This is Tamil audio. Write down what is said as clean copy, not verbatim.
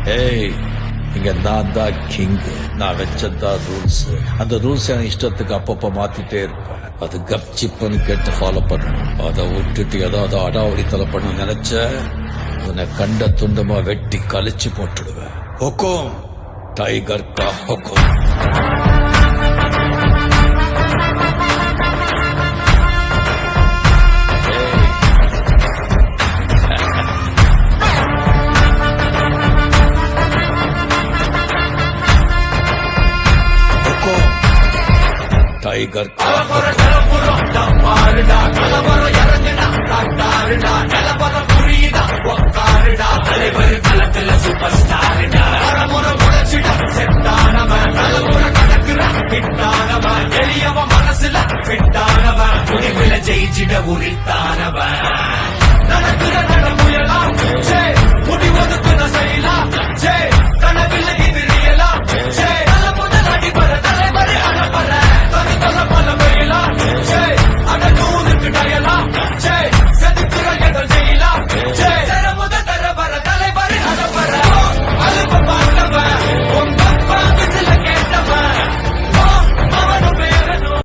ஏய், இங்க நான் தான் கிங். நான் வச்சதான் ரூல்ஸ். அந்த ரூல்ஸ் என் இஷ்டத்துக்கு அப்பப்ப மாத்திட்டே இருப்பேன். அது கப்சிப்புன்னு கேட்டு ஃபாலோ பண்ணணும். அதை விட்டுட்டு ஏதாவது அடாவடித்தலை பண்ண நினைச்ச உன்னை கண்ட துண்டமா வெட்டி கழிச்சு போட்டுடுவேன். ஹுக்கும் டைகர் கா ஹுக்கும். டைகர் எளியவ மனசுல ஃபிட்டானவன், ஜெயிச்சிட உரித்தானவன்.